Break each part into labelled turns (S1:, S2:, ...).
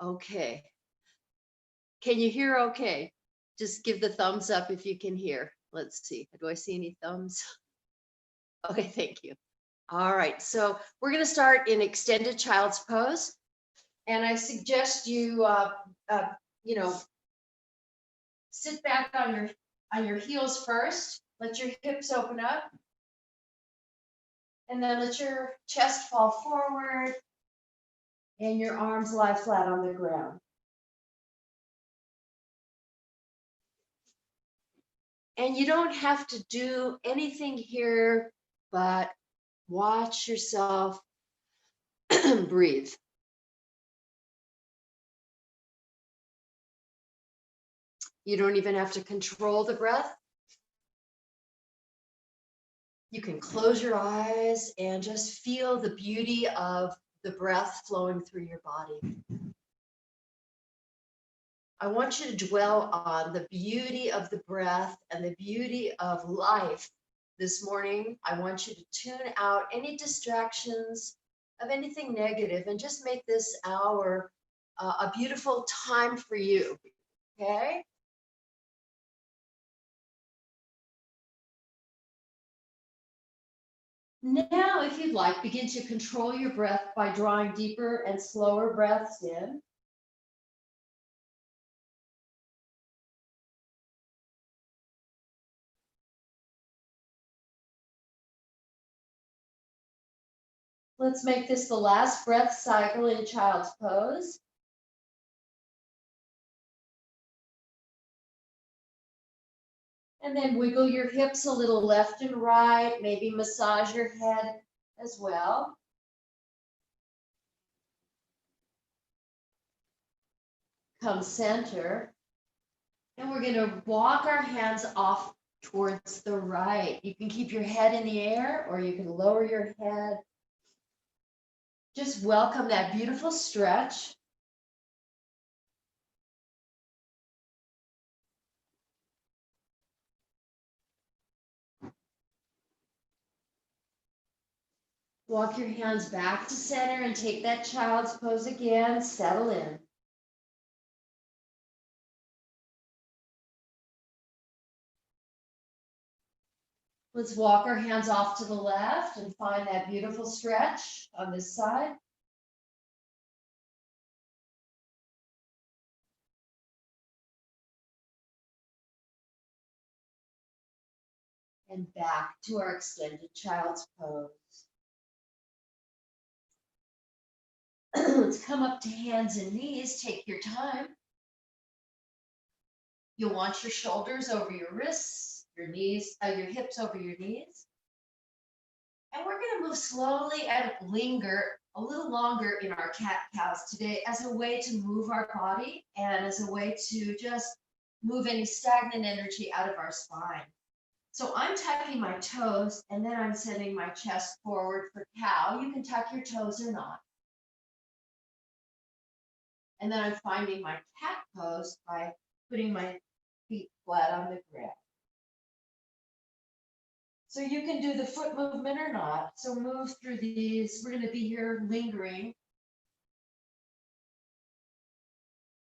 S1: Okay. Can you hear okay? Just give the thumbs up if you can hear. Let's see. Do I see any thumbs? Okay, thank you. All right, so we're going to start in extended child's pose. And I suggest you, uh, you know, sit back on your heels first. Let your hips open up. And then let your chest fall forward and your arms lie flat on the ground. And you don't have to do anything here but watch yourself breathe. You don't even have to control the breath. You can close your eyes and just feel the beauty of the breath flowing through your body. I want you to dwell on the beauty of the breath and the beauty of life this morning. I want you to tune out any distractions of anything negative and just make this hour a beautiful time for you. Okay? Now, if you'd like, begin to control your breath by drawing deeper and slower breaths in. Let's make this the last breath cycle in child's pose. And then wiggle your hips a little left and right, maybe massage your head as well. Come center. And we're going to walk our hands off towards the right. You can keep your head in the air or you can lower your head. Just welcome that beautiful stretch. Walk your hands back to center and take that child's pose again. Settle in. Let's walk our hands off to the left and find that beautiful stretch on this side. And back to our extended child's pose. Let's come up to hands and knees. Take your time. You'll want your shoulders over your wrists, your knees, your hips over your knees. And we're going to move slowly and linger a little longer in our cat-cows today as a way to move our body and as a way to just move any stagnant energy out of our spine. So I'm tucking my toes and then I'm sending my chest forward for cow. You can tuck your toes or not. And then I'm finding my cat pose by putting my feet flat on the ground. So you can do the foot movement or not. So move through these. We're going to be here lingering,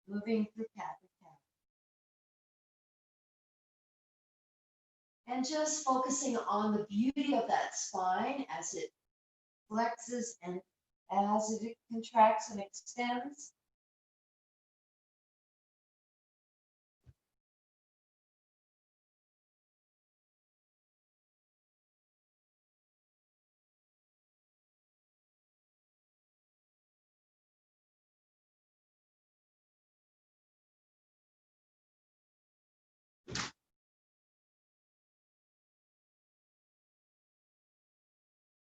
S1: moving through cat to cat. And just focusing on the beauty of that spine as it flexes and as it contracts and extends.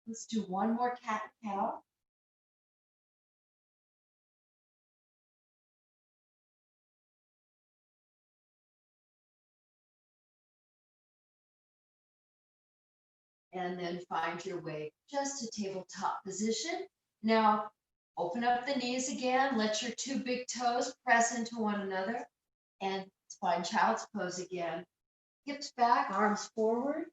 S1: Let's do one more cat and cow. And then find your way just to tabletop position. Now, open up the knees again. Let your two big toes press into one another. And find child's pose again. Hips back, arms forward.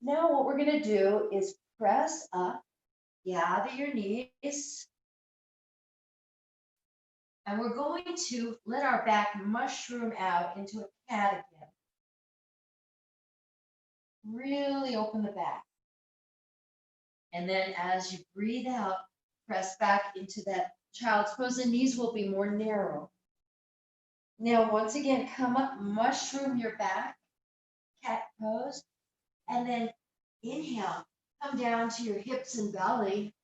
S1: Now what we're gonna do is press up, gather your knees, and we're going to let our back mushroom out into a cat again. Really open the back. And then as you breathe out, press back into that child's pose. The knees will be more narrow. Now, once again, come up, mushroom your back, cat pose, and then inhale, come down to your hips and belly,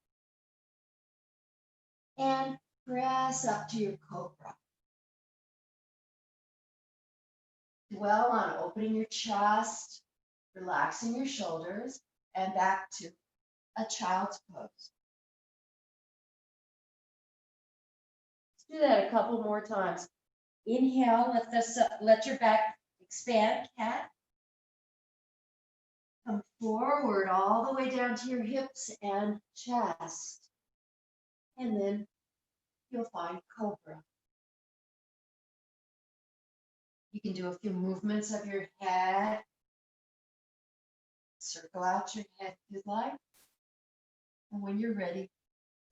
S1: and press up to your cobra. Dwell on opening your chest, relaxing your shoulders, and back to a child's pose. Let's do that a couple more times. Inhale, let your back expand, cat. Come forward all the way down to your hips and chest. And then you'll find cobra. You can do a few movements of your head. Circle out your head if you'd like. And when you're ready,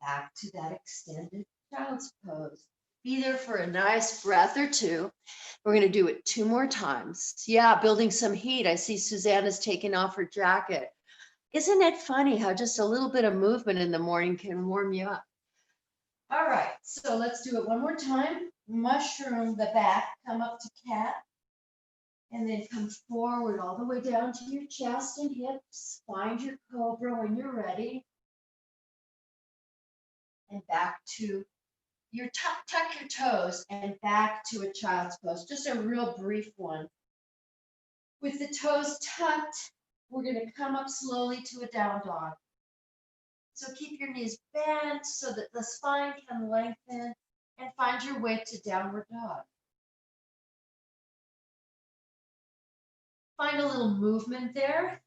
S1: back to that extended child's pose. Be there for a nice breath or two. We're going to do it 2 more times. Yeah, building some heat. I see Susanna's taking off her jacket. Isn't it funny how just a little bit of movement in the morning can warm you up? All right, so let's do it one more time. Mushroom the back, come up to cat, and then come forward all the way down to your chest and hips. Find your cobra when you're ready. And back to your tuck your toes and back to a child's pose. Just a real brief one. With the toes tucked, we're going to come up slowly to a down dog. So keep your knees bent so that the spine can lengthen and find your way to downward dog. Find a little movement there.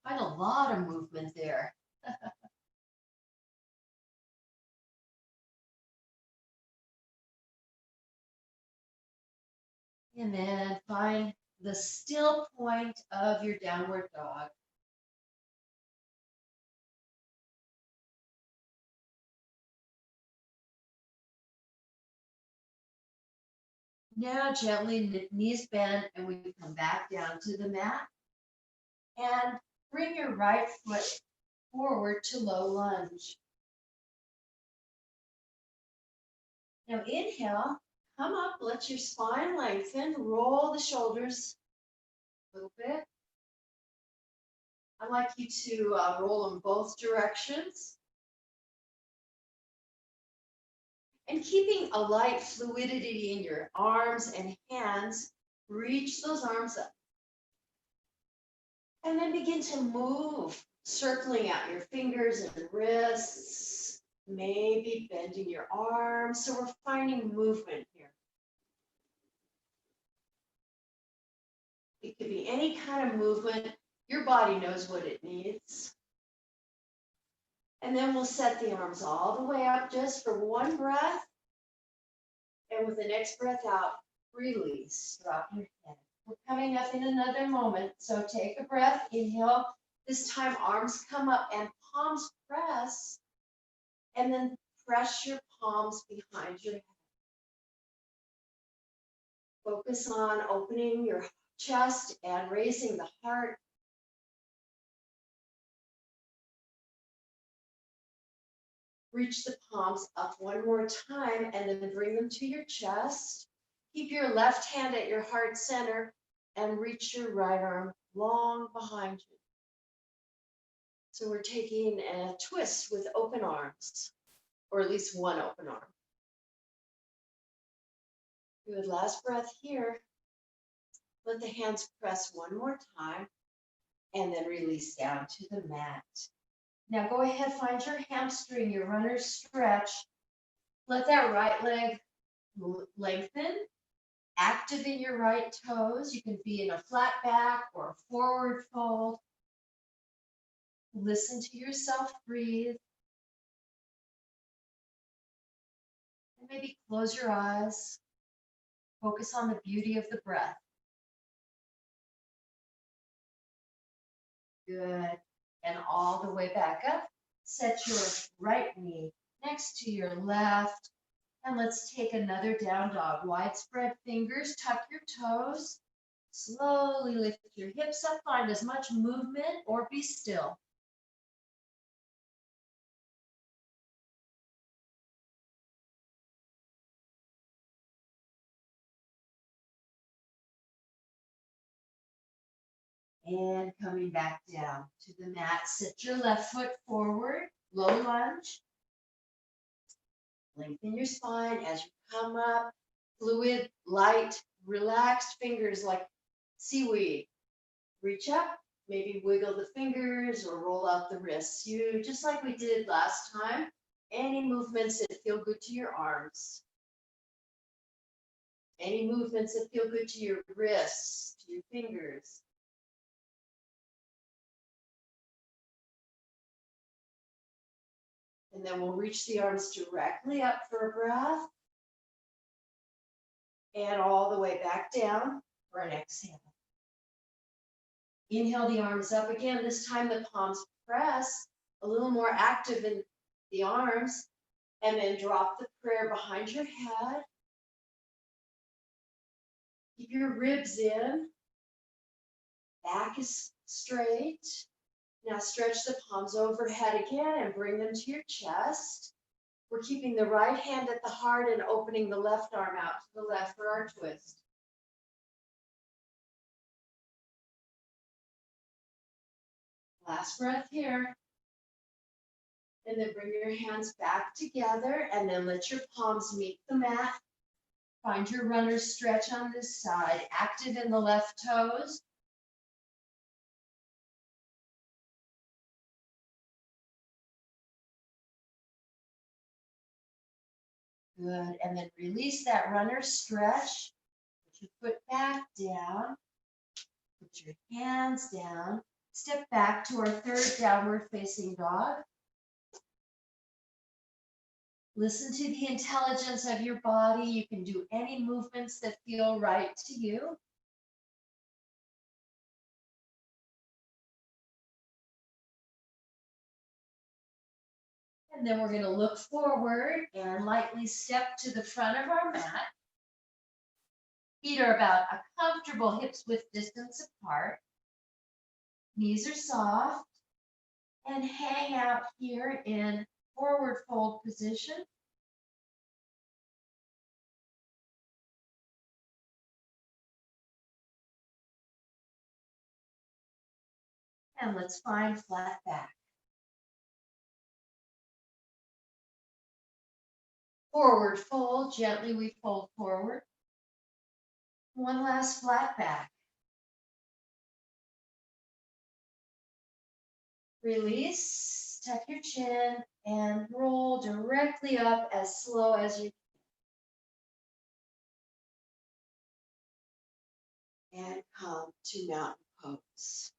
S1: Find a lot of movement there. And then find the still point of your downward dog. Now gently knees bend and we come back down to the mat. And bring your right foot forward to low lunge. Now inhale, come up, let your spine lengthen, roll the shoulders a little bit. I'd like you to roll them both directions. And keeping a light fluidity in your arms and hands, reach those arms up. And then begin to move, circling out your fingers and wrists, maybe bending your arms. So we're finding movement here. It could be any kind of movement. Your body knows what it needs. And then we'll set the arms all the way up just for one breath. And with the next breath out, release, drop your head. We're coming up in another moment. So take a breath, inhale. This time arms come up and palms press. And then press your palms behind your head. Focus on opening your chest and raising the heart. Reach the palms up one more time and then bring them to your chest. Keep your left hand at your heart center and reach your right arm long behind you. So we're taking a twist with open arms, or at least one open arm. Good, last breath here. Let the hands press one more time and then release down to the mat. Now go ahead, find your hamstring, your runner's stretch. Let that right leg lengthen. Active in your right toes. You can be in a flat back or a forward fold. Listen to yourself breathe. And maybe close your eyes. Focus on the beauty of the breath. Good. And all the way back up. Set your right knee next to your left. And let's take another down dog. Widespread fingers, tuck your toes. Slowly lift your hips up. Find as much movement or be still. And coming back down to the mat, sit your left foot forward, low lunge. Lengthen your spine as you come up. Fluid, light, relaxed fingers like seaweed. Reach up, maybe wiggle the fingers or roll out the wrists. You, just like we did last time, any movements that feel good to your arms. Any movements that feel good to your wrists, to your fingers. And then we'll reach the arms directly up for a breath. And all the way back down for an exhale. Inhale the arms up again. This time the palms press, a little more active in the arms. And then drop the prayer behind your head. Keep your ribs in. Back is straight. Now stretch the palms overhead again and bring them to your chest. We're keeping the right hand at the heart and opening the left arm out to the left for our twist. Last breath here. And then bring your hands back together and then let your palms meet the mat. Find your runner's stretch on this side, active in the left toes. Good, and then release that runner's stretch. Put your foot back down. Put your hands down. Step back to our third downward facing dog. Listen to the intelligence of your body. You can do any movements that feel right to you. And then we're going to look forward and lightly step to the front of our mat. Feet are about a comfortable hips width distance apart. Knees are soft. And hang out here in forward fold position. And let's find flat back. Forward fold, gently we fold forward. One last flat back. Release, tuck your chin, and roll directly up as slow as you can. And come to mountain pose.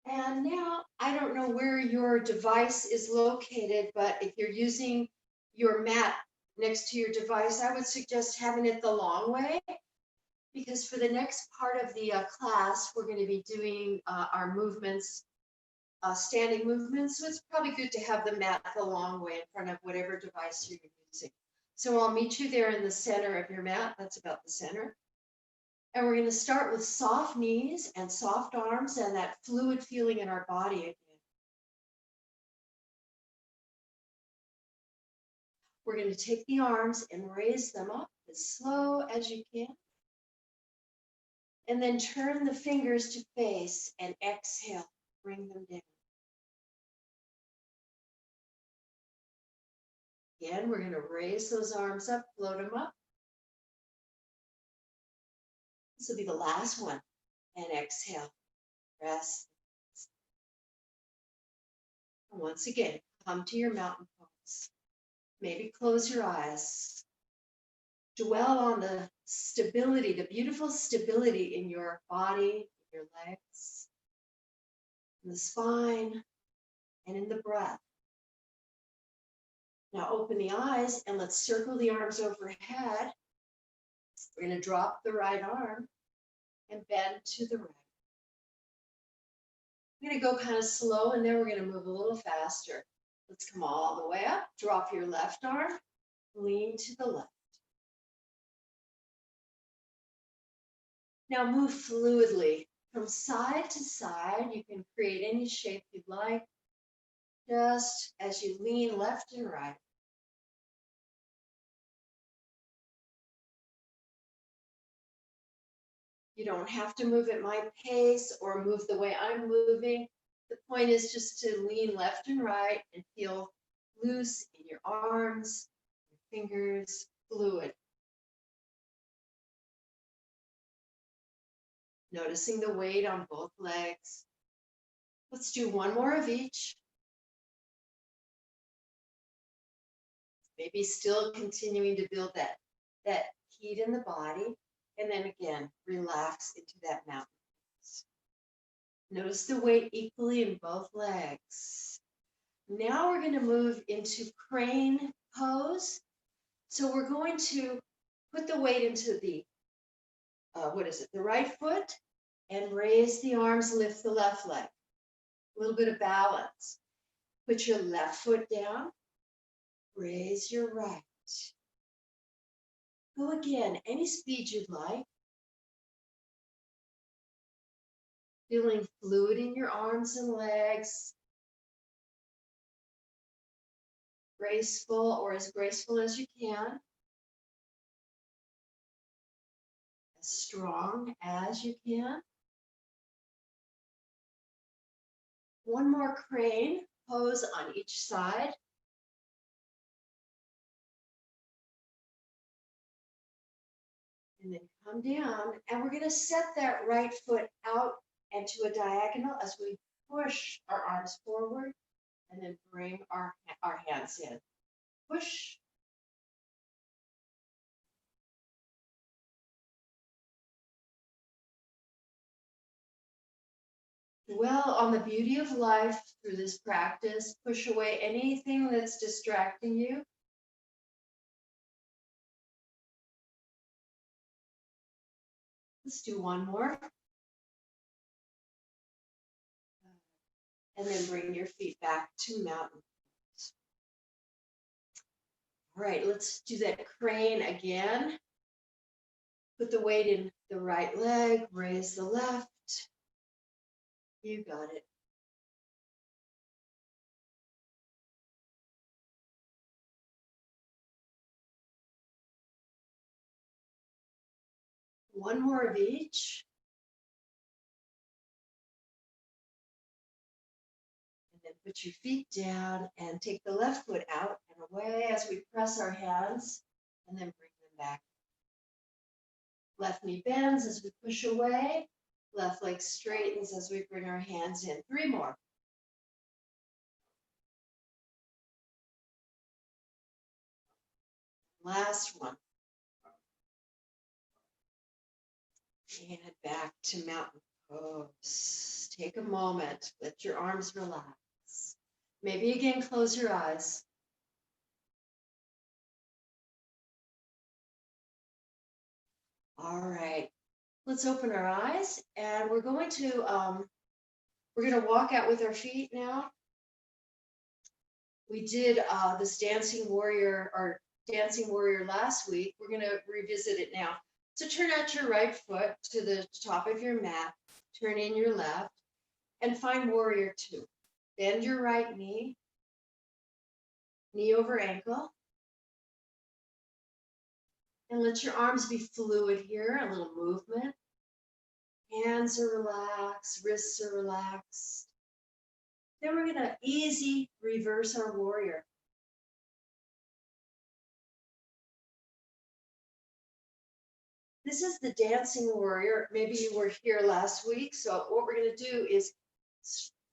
S1: And now, I don't know where your device is located, but if you're using your mat next to your device, I would suggest having it the long way, because for the next part of the class, we're going to be doing our movements, standing movements. So it's probably good to have the mat the long way in front of whatever device you're using. So I'll meet you there in the center of your mat. That's about the center. And we're going to start with soft knees and soft arms and that fluid feeling in our body again. We're going to take the arms and raise them up as slow as you can. And then turn the fingers to face and exhale, bring them down. Again, we're going to raise those arms up, float them up. This will be the last one. And exhale, rest. And once again, come to your mountain pose. Maybe close your eyes. Dwell on the stability, the beautiful stability in your body, your legs. in the spine, and in the breath. Now open the eyes and let's circle the arms overhead. We're going to drop the right arm and bend to the right. We're going to go kind of slow, and then we're going to move a little faster. Let's come all the way up. Drop your left arm, lean to the left. Now move fluidly from side to side. You can create any shape you'd like, just as you lean left and right. You don't have to move at my pace or move the way I'm moving. The point is just to lean left and right and feel loose in your arms, your fingers, fluid. Noticing the weight on both legs. Let's do one more of each. Maybe still continuing to build that heat in the body. And then again, relax into that mountain pose. Notice the weight equally in both legs. Now we're going to move into crane pose. So we're going to put the weight into the, the right foot, and raise the arms, lift the left leg. A little bit of balance. Put your left foot down, raise your right. Go again, any speed you'd like. Feeling fluid in your arms and legs. Graceful, or as graceful as you can. As strong as you can. One more crane pose on each side. And then come down, and we're going to set that right foot out and to a diagonal as we push our arms forward, and then bring our hands in. Push. Dwell on the beauty of life through this practice. Push away anything that's distracting you. Let's do one more. And then bring your feet back to mountain pose. All right, let's do that crane again. Put the weight in the right leg, raise the left. You got it. One more of each. And then put your feet down and take the left foot out and away as we press our hands, and then bring them back. Left knee bends as we push away. Left leg straightens as we bring our hands in. 3 more. Last one. And back to mountain pose. Take a moment. Let your arms relax. Maybe again, close your eyes. All right. Let's open our eyes, and we're going to walk out with our feet now. We did this dancing warrior last week. We're going to revisit it now. So turn out your right foot to the top of your mat, turn in your left, and find warrior 2. Bend your right knee, knee over ankle, and let your arms be fluid here, a little movement. Hands are relaxed, wrists are relaxed. Then we're going to easy reverse our warrior. This is the dancing warrior. Maybe you were here last week. So what we're going to do is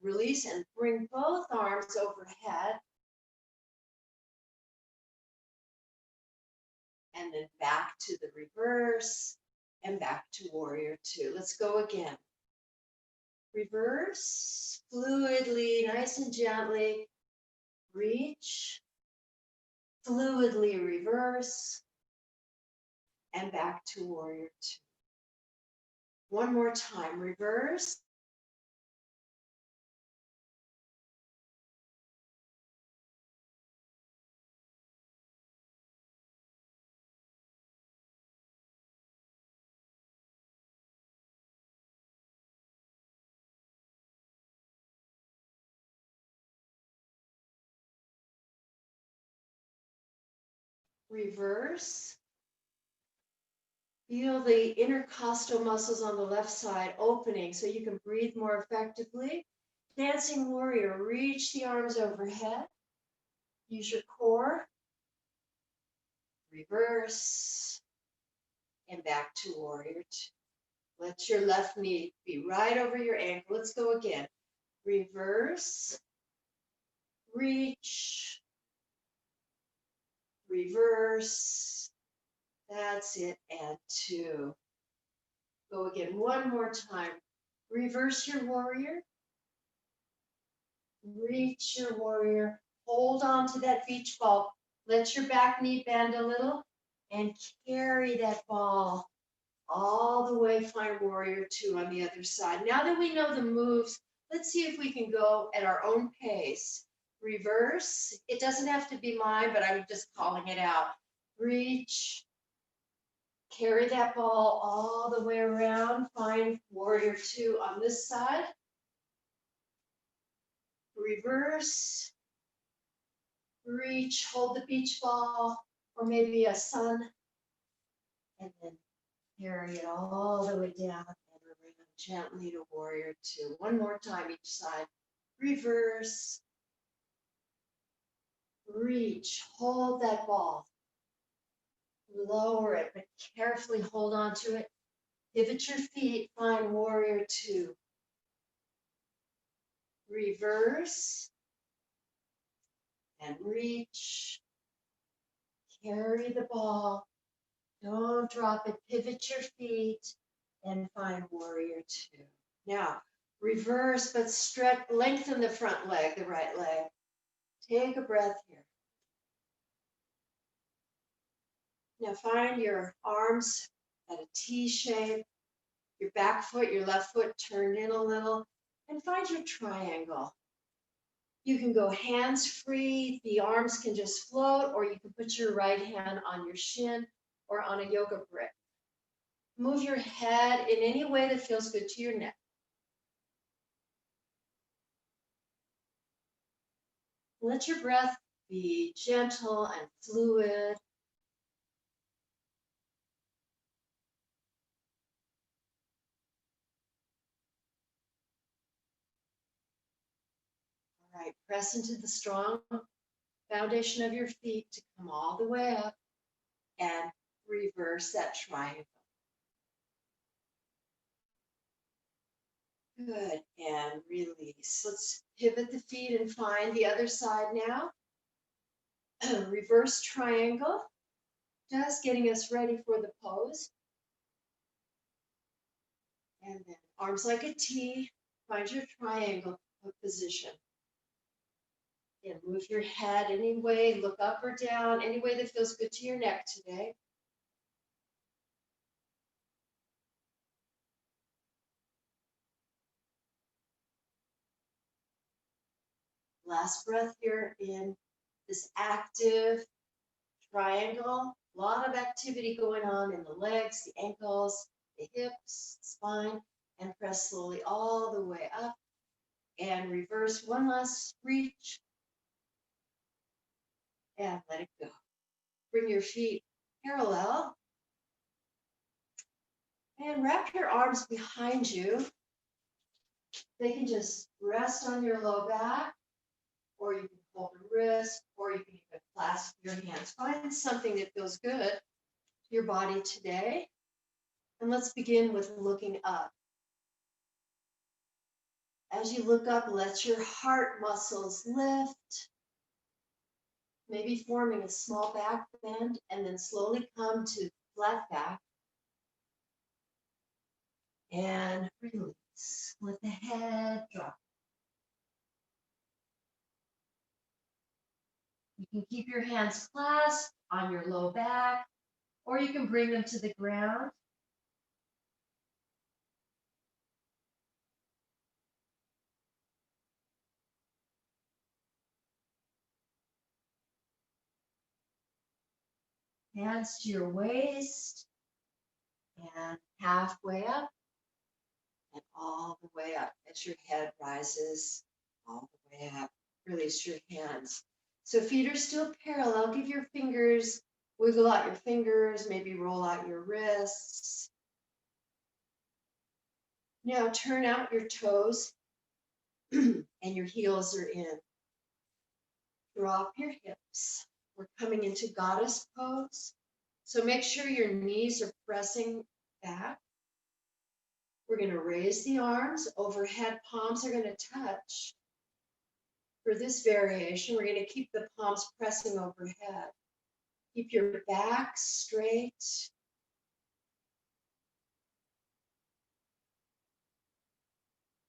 S1: release and bring both arms overhead. And then back to the reverse and back to warrior 2. Let's go again. Reverse, fluidly, nice and gently. Reach, fluidly reverse, and back to warrior two. One more time, reverse. Reverse. Feel the intercostal muscles on the left side opening so you can breathe more effectively. Dancing warrior, reach the arms overhead. Use your core. Reverse. And back to warrior two. Let your left knee be right over your ankle. Let's go again. Reverse. Reach. Reverse. That's it. And two. Go again one more time. Reverse your warrior. Reach your warrior. Hold on to that beach ball. Let your back knee bend a little and carry that ball all the way. Find warrior two on the other side. Now that we know the moves, let's see if we can go at our own pace. Reverse. It doesn't have to be mine, but I'm just calling it out. Reach. Carry that ball all the way around. Find warrior two on this side. Reverse. Reach, hold the beach ball, or maybe a sun, and then carry it all the way down and around gently to warrior two. One more time each side. Reverse. Reach, hold that ball. Lower it, but carefully hold on to it. Pivot your feet, find warrior two. Reverse. And reach. Carry the ball. Don't drop it. Pivot your feet and find warrior two. Now, reverse, but stretch, lengthen the front leg, the right leg. Take a breath here. Now find your arms at a T shape, your back foot, your left foot turned in a little, and find your triangle. You can go hands free, the arms can just float, or you can put your right hand on your shin or on a yoga brick. Move your head in any way that feels good to your neck. Let your breath be gentle and fluid. All right, press into the strong foundation of your feet to come all the way up and reverse that triangle. Good, and release. Let's pivot the feet and find the other side now. Reverse triangle, just getting us ready for the pose. And then arms like a T, find your triangle position. And move your head any way, look up or down, any way that feels good to your neck today. Last breath here in this active triangle. A lot of activity going on in the legs, the ankles, the hips, spine, and press slowly all the way up and reverse one last reach and let it go. Bring your feet parallel and wrap your arms behind you. They can just rest on your low back, or you can hold a wrist, or you can even clasp your hands. Find something that feels good to your body today. And let's begin with looking up. As you look up, let your heart muscles lift, maybe forming a small back bend, and then slowly come to flat back and release. hips, let the head drop. You can keep your hands clasped on your low back, or you can bring them to the ground. Hands to your waist and halfway up and all the way up as your head rises all the way up. Release your hands. So feet are still parallel. Give your fingers, wiggle out your fingers, maybe roll out your wrists. Now turn out your toes and your heels are in. Drop your hips. We're coming into goddess pose. So make sure your knees are pressing back. We're going to raise the arms overhead. Palms are going to touch. For this variation, we're going to keep the palms pressing overhead. Keep your back straight.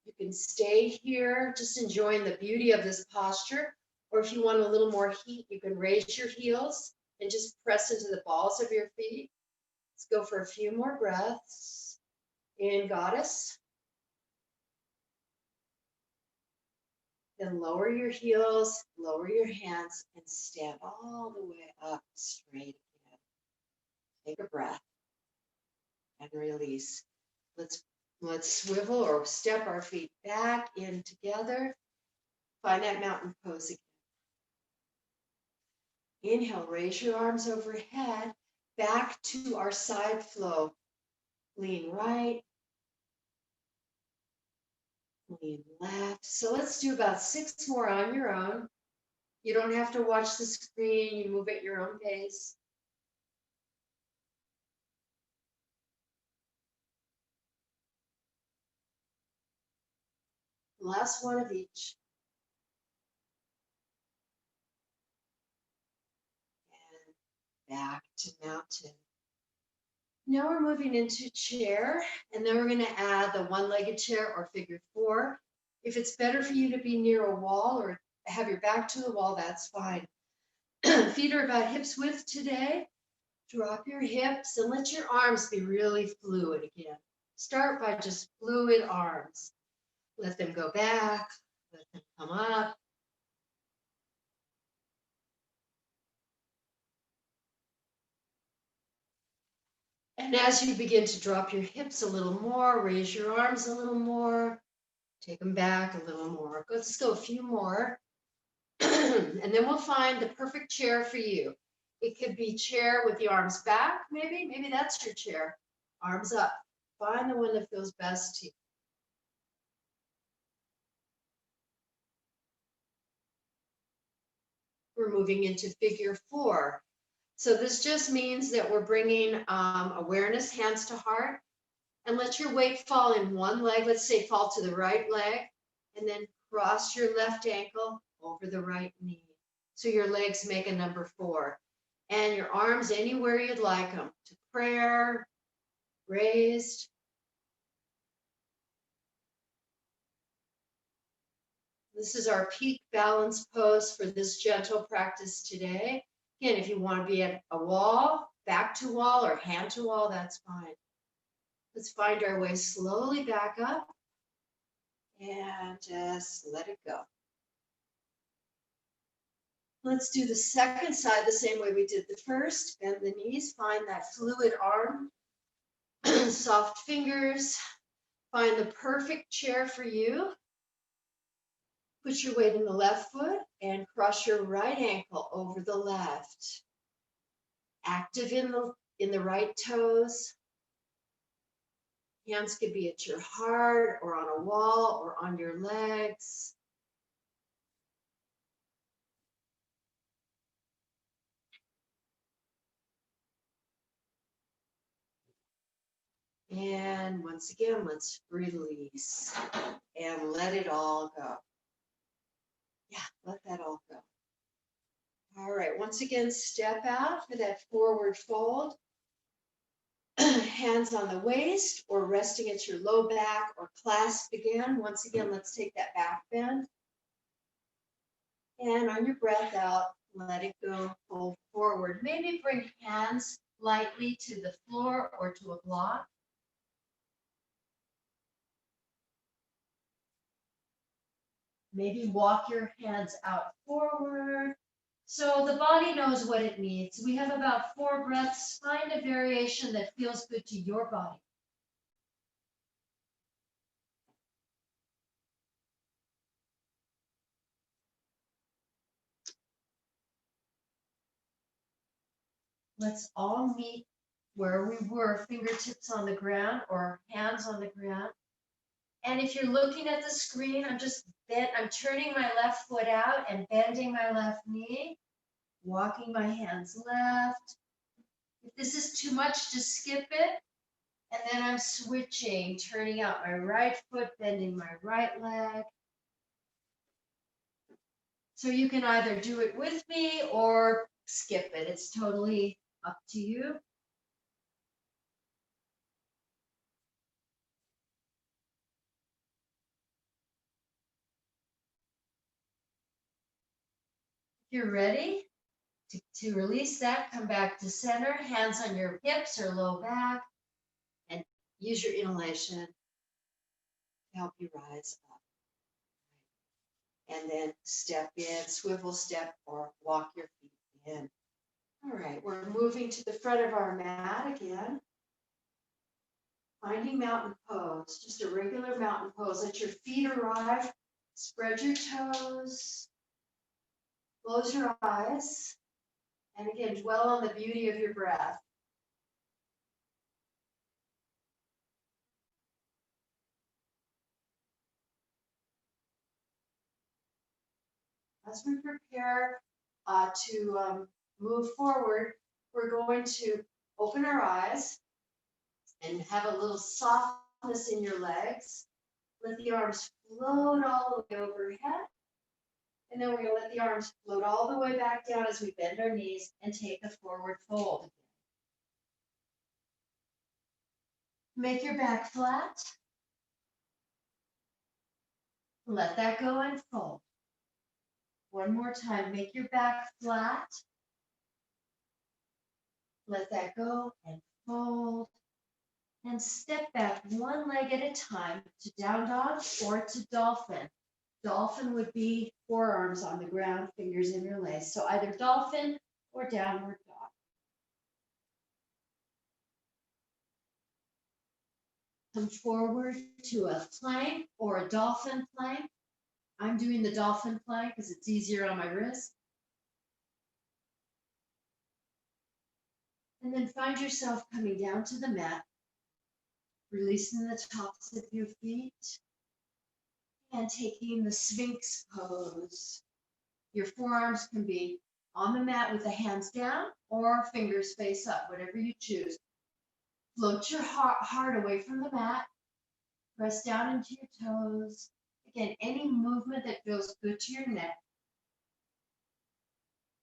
S1: You can stay here, just enjoying the beauty of this posture. Or if you want a little more heat, you can raise your heels and just press into the balls of your feet. Let's go for a few more breaths. In goddess. Then lower your heels, lower your hands, and stand all the way up straight again. Take a breath and release. Let's swivel or step our feet back in together. Find that mountain pose again. Inhale, raise your arms overhead, back to our side flow. Lean right, lean left. So let's do about 6 more on your own. You don't have to watch the screen, you move at your own pace. Last one of each. And back to mountain. Now we're moving into chair, and then we're going to add the one-legged chair or figure 4. If it's better for you to be near a wall or have your back to the wall, that's fine. Feet are about hips width today. Drop your hips and let your arms be really fluid again. Start by just fluid arms. Let them go back, let them come up. And as you begin to drop your hips a little more, raise your arms a little more, take them back a little more. Let's go a few more. And then we'll find the perfect chair for you. It could be chair with the arms back, maybe that's your chair. Arms up. Find the one that feels best to you. We're moving into figure 4. So this just means that we're bringing awareness, hands to heart, and let your weight fall in one leg. Let's say fall to the right leg, and then cross your left ankle over the right knee. So your legs make a number 4. And your arms anywhere you'd like them, to prayer, raised. This is our peak balance pose for this gentle practice today. Again, if you want to be at a wall, back to wall, or hand to wall, that's fine. Let's find our way slowly back up and just let it go. Let's do the second side the same way we did the first. Bend the knees, find that fluid arm, soft fingers, find the perfect chair for you. Put your weight in the left foot and cross your right ankle over the left. Active in the right toes. Hands could be at your heart or on a wall or on your legs. And once again, let's release and let it all go. Yeah, let that all go. All right, once again, step out for that forward fold. hands on the waist or resting at your low back or clasp again. Once again, let's take that back bend. And on your breath out, let it go, fold forward. Maybe bring hands lightly to the floor or to a block. Maybe walk your hands out forward. So the body knows what it needs. We have about 4 breaths. Find a variation that feels good to your body. Let's all meet where we were, fingertips on the ground or hands on the ground. And if you're looking at the screen, I'm turning my left foot out and bending my left knee, walking my hands left. If this is too much, just skip it. And then I'm switching, turning out my right foot, bending my right leg. So you can either do it with me or skip it. It's totally up to you. If you're ready to release that, come back to center, hands on your hips or low back, and use your inhalation to help you rise up. And then step in, swivel step, or walk your feet in. All right, we're moving to the front of our mat again. Finding mountain pose, just a regular mountain pose. Let your feet arrive, spread your toes, close your eyes, and again, dwell on the beauty of your breath. As we prepare to move forward, we're going to open our eyes and have a little softness in your legs. Let the arms float all the way overhead. And then we're going to let the arms float all the way back down as we bend our knees and take a forward fold. Make your back flat. Let that go and fold. One more time, make your back flat. Let that go and fold. And step back one leg at a time to down dog or to dolphin. Dolphin would be forearms on the ground, fingers interlaced. So either dolphin or downward dog. Come forward to a plank or a dolphin plank. I'm doing the dolphin plank because it's easier on my wrist. And then find yourself coming down to the mat, releasing the tops of your feet, and taking the Sphinx pose. Your forearms can be on the mat with the hands down or fingers face up, whatever you choose. Float your heart away from the mat. Press down into your toes. Again, any movement that feels good to your neck.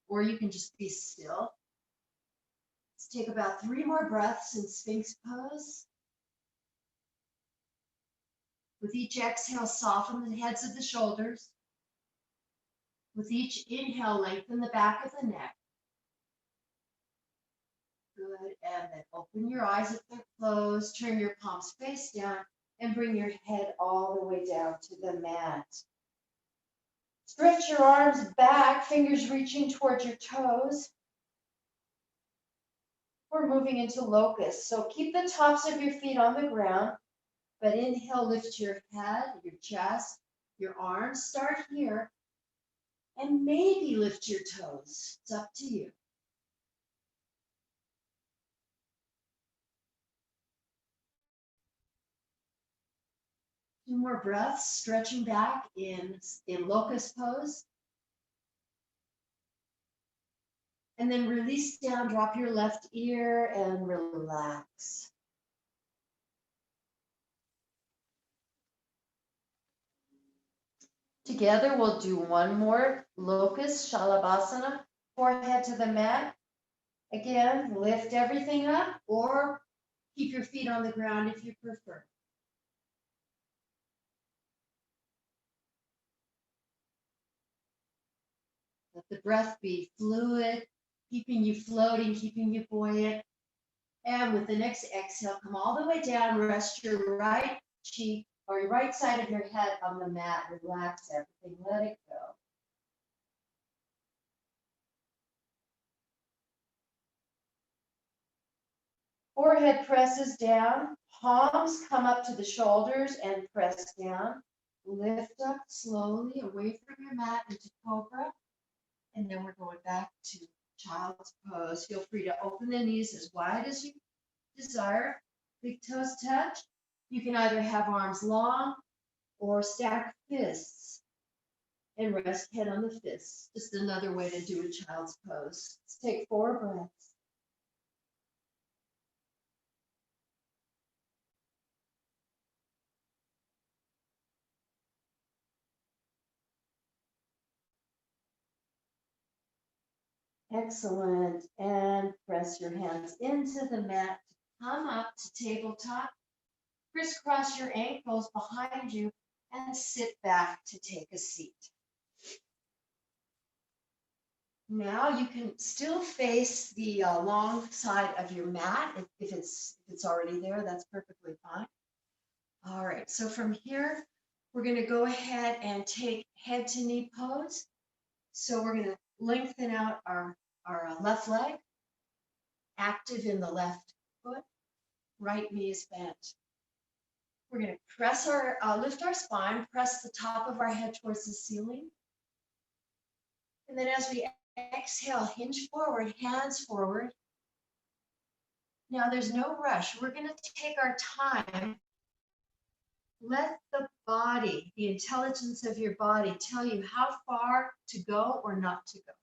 S1: Or you can just be still. Let's take about 3 more breaths in Sphinx pose. With each exhale, soften the heads of the shoulders. With each inhale, lengthen the back of the neck. Good, and then open your eyes if they're closed, turn your palms face down, and bring your head all the way down to the mat. Stretch your arms back, fingers reaching towards your toes. We're moving into locust, so keep the tops of your feet on the ground, but inhale, lift your head, your chest, your arms. Start here, and maybe lift your toes. It's up to you. 2 more breaths, stretching back in locust pose. And then release down, drop your left ear and relax. Together, we'll do 1 more locust, Shalabhasana, forehead to the mat. Again, lift everything up or Keep your feet on the ground if you prefer. Let the breath be fluid, keeping you floating, keeping you buoyant. And with the next exhale, come all the way down, rest your right cheek or your right side of your head on the mat. Relax everything, let it go. Forehead presses down, palms come up to the shoulders and press down. Lift up slowly away from your mat into cobra. And then we're going back to child's pose. Feel free to open the knees as wide as you desire. Big toes touch. You can either have arms long or stack fists and rest head on the fists. Just another way to do a child's pose. Let's take 4 breaths. Excellent. And press your hands into the mat to come up to tabletop. Crisscross your ankles behind you and sit back to take a seat. Now you can still face the long side of your mat. If it's already there, that's perfectly fine. All right, so from here, we're going to go ahead and take head to knee pose. So we're going to lengthen out our left leg, active in the left foot, right knee is bent. We're going to press lift our spine, press the top of our head towards the ceiling. And then as we exhale, hinge forward, hands forward. Now there's no rush. We're going to take our time. Let the body, the intelligence of your body, tell you how far to go or not to go.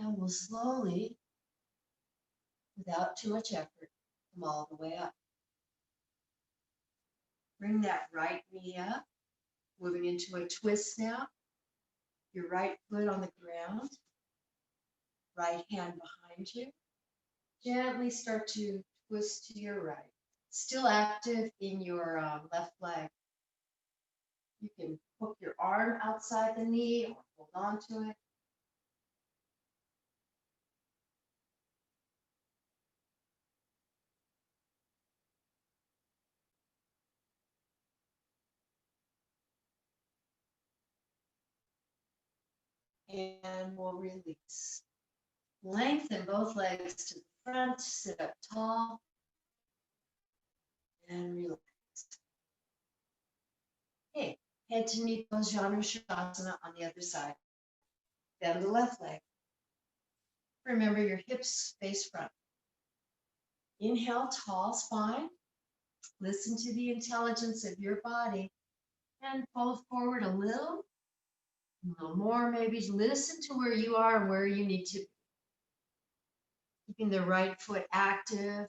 S1: And we'll slowly, without too much effort, come all the way up. Bring that right knee up, moving into a twist now. Your right foot on the ground, right hand behind you. Gently start to twist to your right. Still active in your left leg. You can hook your arm outside the knee or hold on to it. And we'll release. Lengthen both legs to the front, sit up tall, and relax. Okay, head to knee pose, Janu Shavasana on the other side. Bend the left leg. Remember your hips face front. Inhale, tall spine. Listen to the intelligence of your body and fold forward a little more, maybe listen to where you are and where you need to be. Keeping the right foot active.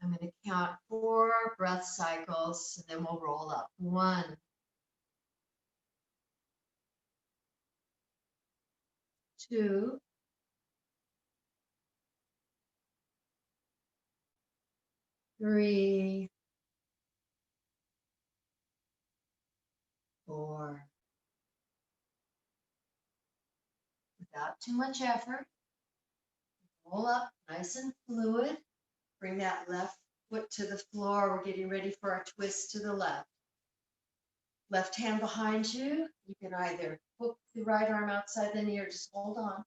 S1: I'm going to count 4 breath cycles and then we'll roll up. 1, 2, 3, 4. Without too much effort. Roll up nice and fluid. Bring that left foot to the floor. We're getting ready for our twist to the left. Left hand behind you. You can either hook the right arm outside the knee or just hold on.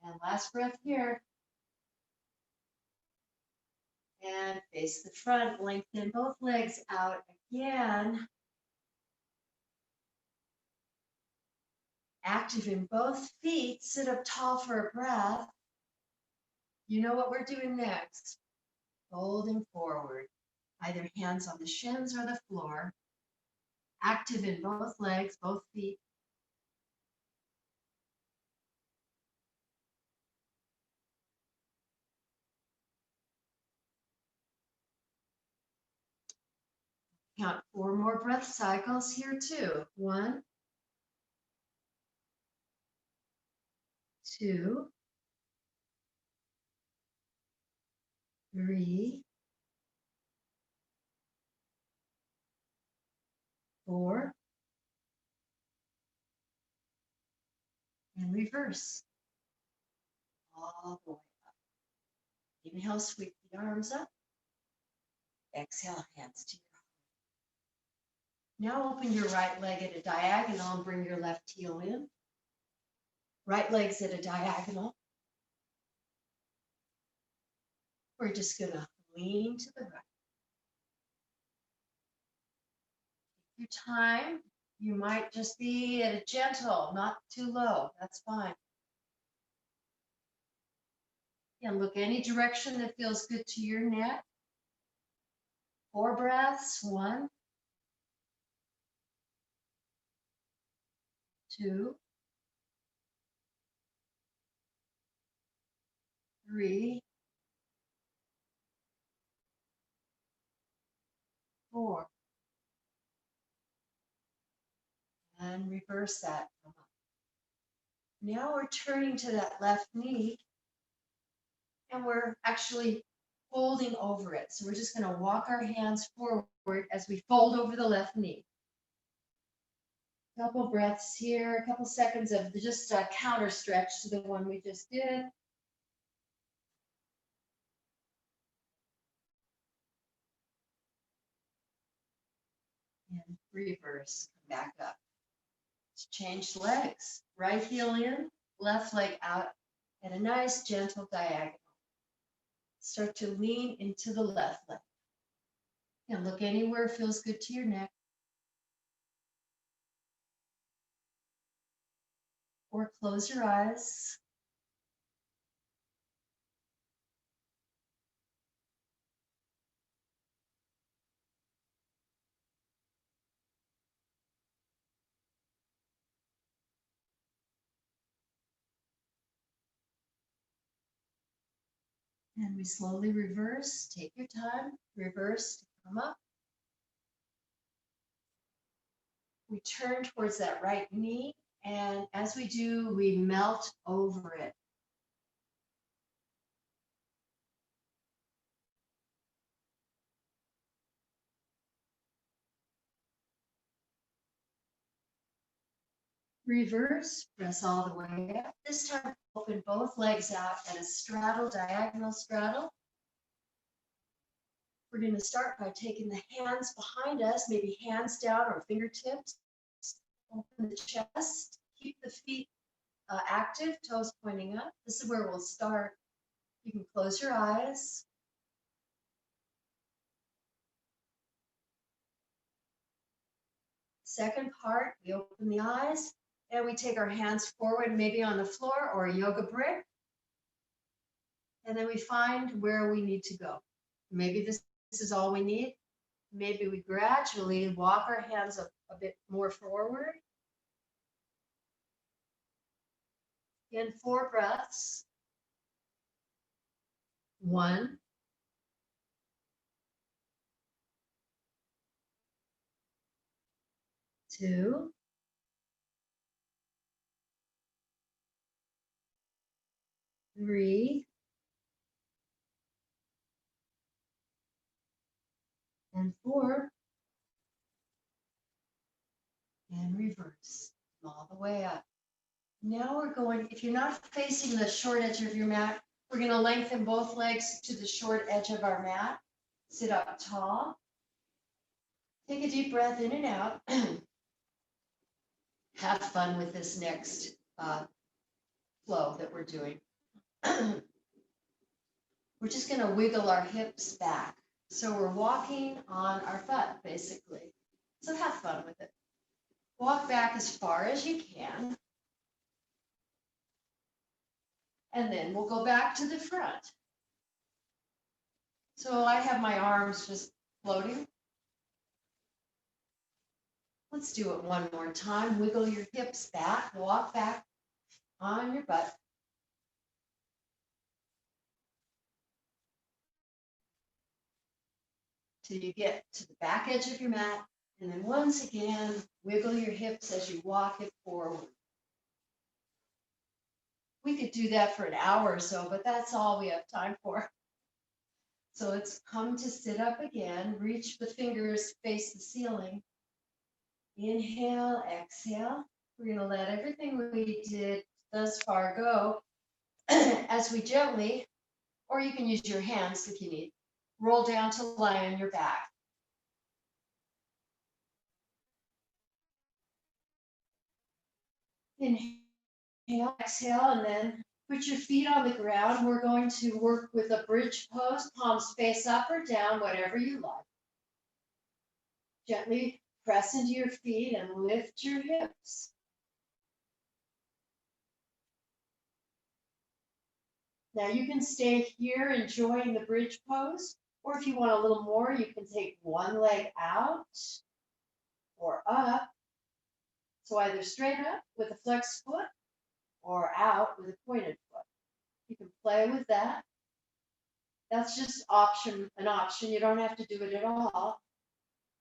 S1: And last breath here. And face the front, lengthen both legs out again. Active in both feet, sit up tall for a breath. You know what we're doing next. Folding forward, either hands on the shins or the floor. Active in both legs, both feet. Count 4 more breath cycles here too. 1, 2, 3, 4, and reverse. All the way up. Inhale, sweep the arms up. Exhale, hands to your heart. Now open your right leg at a diagonal and bring your left heel in. Right leg's at a diagonal. We're just going to lean to the right. Take your time. You might just be at a gentle, not too low. That's fine. And look any direction that feels good to your neck. 4 breaths. 1, 2, 3, 4. And reverse that. Now we're turning to that left knee and we're actually folding over it. So we're just going to walk our hands forward as we fold over the left knee. Couple breaths here, a couple seconds of just a counter stretch to the one we just did. And reverse, come back up. Let's change legs. Right heel in, left leg out at a nice gentle diagonal. Start to lean into the left leg. And look anywhere feels good to your neck. Or close your eyes. And we slowly reverse. Take your time. Reverse to come up. We turn towards that right knee. And as we do, we melt over it. Reverse, press all the way up. This time, open both legs out at a straddle, diagonal straddle. We're going to start by taking the hands behind us, maybe hands down or fingertips. Open the chest, keep the feet active, toes pointing up. This is where we'll start. You can close your eyes. Second part, we open the eyes and we take our hands forward, maybe on the floor or a yoga brick. And then we find where we need to go. Maybe this is all we need. Maybe we gradually walk our hands a bit more forward. Again, 4 breaths. 1, 2, 3, and 4. And reverse all the way up. Now we're going, if you're not facing the short edge of your mat, we're going to lengthen both legs to the short edge of our mat. Sit up tall. Take a deep breath in and out. Have fun with this next flow that we're doing. We're just going to wiggle our hips back. So we're walking on our butt, basically. So have fun with it. Walk back as far as you can. And then we'll go back to the front. So I have my arms just floating. Let's do it one more time. Wiggle your hips back, walk back on your butt. Till you get to the back edge of your mat. And then once again, wiggle your hips as you walk it forward. We could do that for an hour or so, but that's all we have time for. So let's come to sit up again. Reach the fingers, face the ceiling. Inhale, exhale. We're going to let everything we did thus far go as we gently, or you can use your hands if you need, roll down to lie on your back. Inhale, exhale, and then put your feet on the ground. We're going to work with a bridge pose, palms face up or down, whatever you like. Gently press into your feet and lift your hips. Now you can stay here enjoying the bridge pose, or if you want a little more, you can take one leg out or up. So either straight up with a flexed foot or out with a pointed foot. You can play with that. That's just an option. You don't have to do it at all.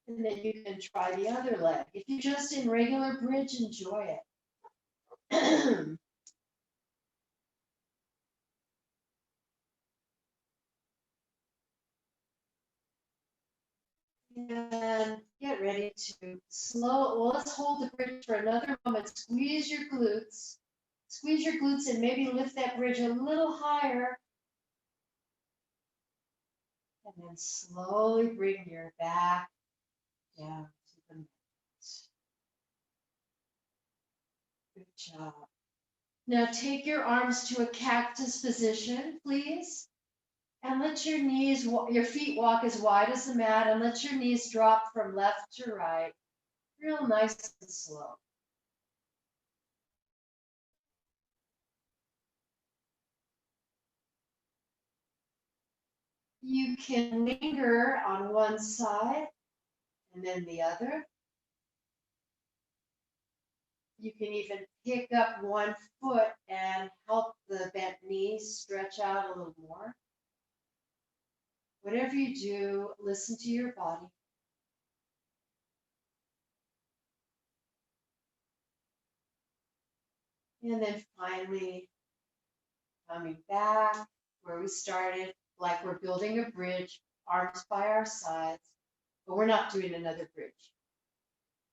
S1: And then you can try the other leg. If you're just in regular bridge, enjoy it. And get ready to well, let's hold the bridge for another moment. Squeeze your glutes. Squeeze your glutes and maybe lift that bridge a little higher. And then slowly bring your back down to the mat. Good job. Now take your arms to a cactus position, please. And let your feet walk as wide as the mat, and let your knees drop from left to right, real nice and slow. You can linger on one side and then the other. You can even pick up one foot and help the bent knees stretch out a little more. Whatever you do, listen to your body. And then finally, coming back where we started, like we're building a bridge, arms by our sides, but we're not doing another bridge.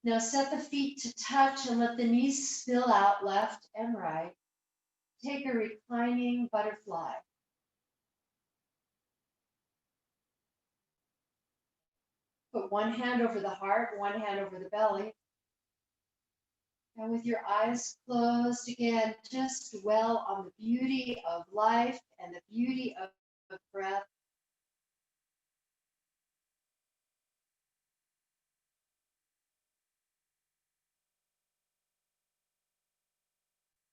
S1: Now set the feet to touch and let the knees spill out left and right. Take a reclining butterfly. Put one hand over the heart, one hand over the belly. And with your eyes closed again, just dwell on the beauty of life and the beauty of breath.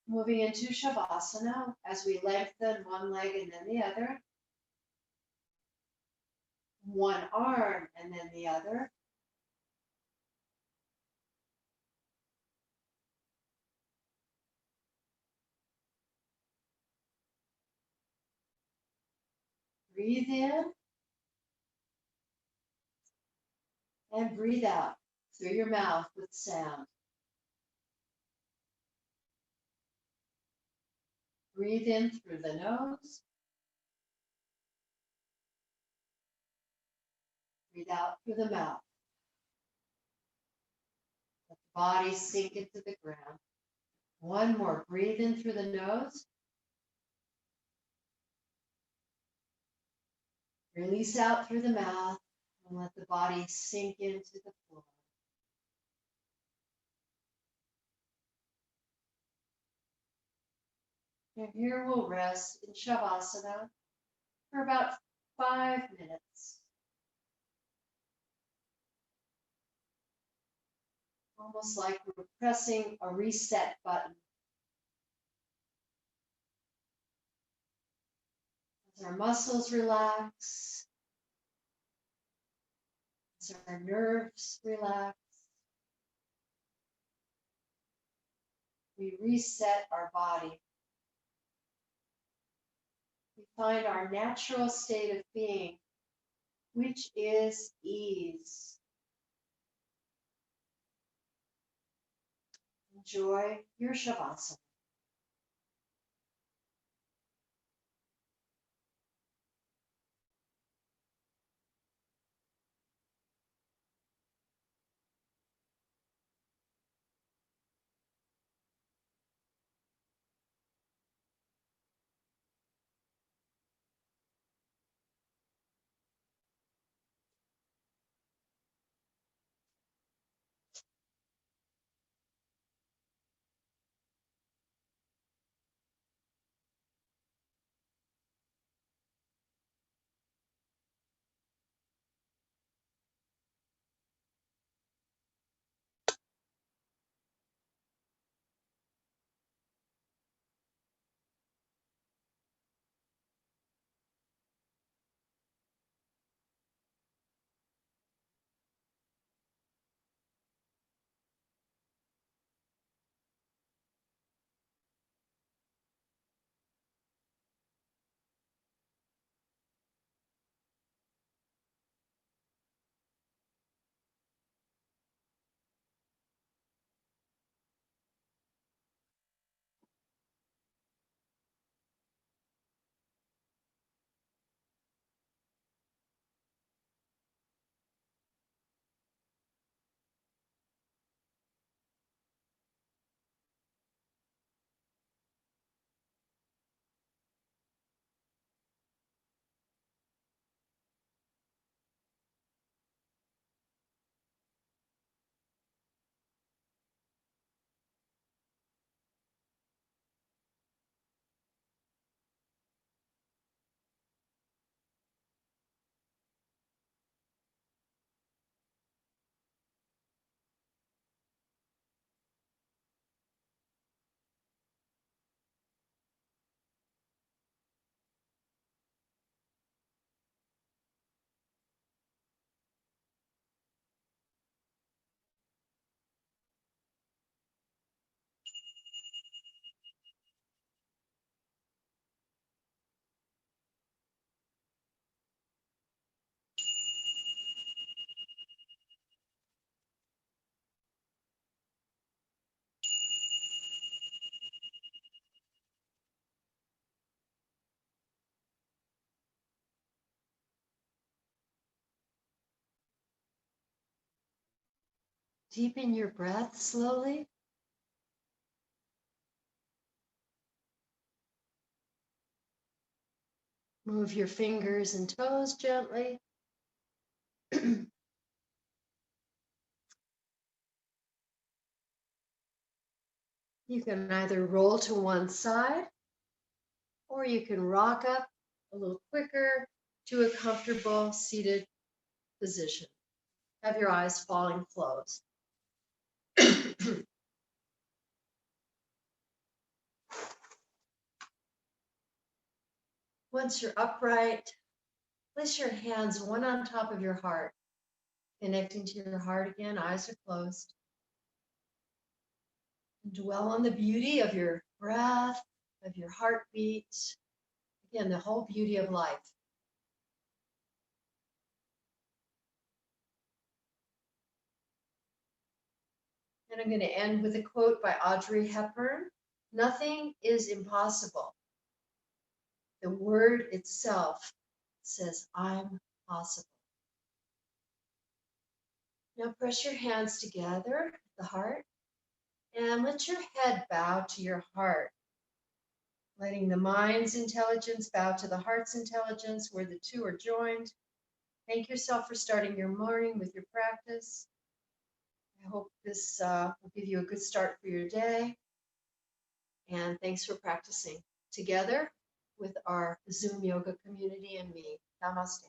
S1: Moving into Shavasana as we lengthen one leg and then the other. One arm and then the other. Breathe in and breathe out through your mouth with sound. Breathe in through the nose. Breathe out through the mouth. Let the body sink into the ground. One more. Breathe in through the nose. Release out through the mouth and let the body sink into the floor. And here we'll rest in Shavasana for about 5 minutes. Almost like we're pressing a reset button. As our muscles relax, As our nerves relax, we reset our body. We find our natural state of being, which is ease. Enjoy your Shavasana. Deepen your breath slowly. Move your fingers and toes gently. You can either roll to one side or you can rock up a little quicker to a comfortable seated position. Have your eyes falling closed. Once you're upright, place your hands one on top of your heart, connecting to your heart again, eyes are closed. And dwell on the beauty of your breath, of your heartbeat. Again, the whole beauty of life. And I'm going to end with a quote by Audrey Hepburn. Nothing is impossible. The word itself says, I'm possible. Now press your hands together at the heart and let your head bow to your heart, letting the mind's intelligence bow to the heart's intelligence where the two are joined. Thank yourself for starting your morning with your practice. I hope this will give you a good start for your day. And thanks for practicing together with our Zoom yoga community and me. Namaste.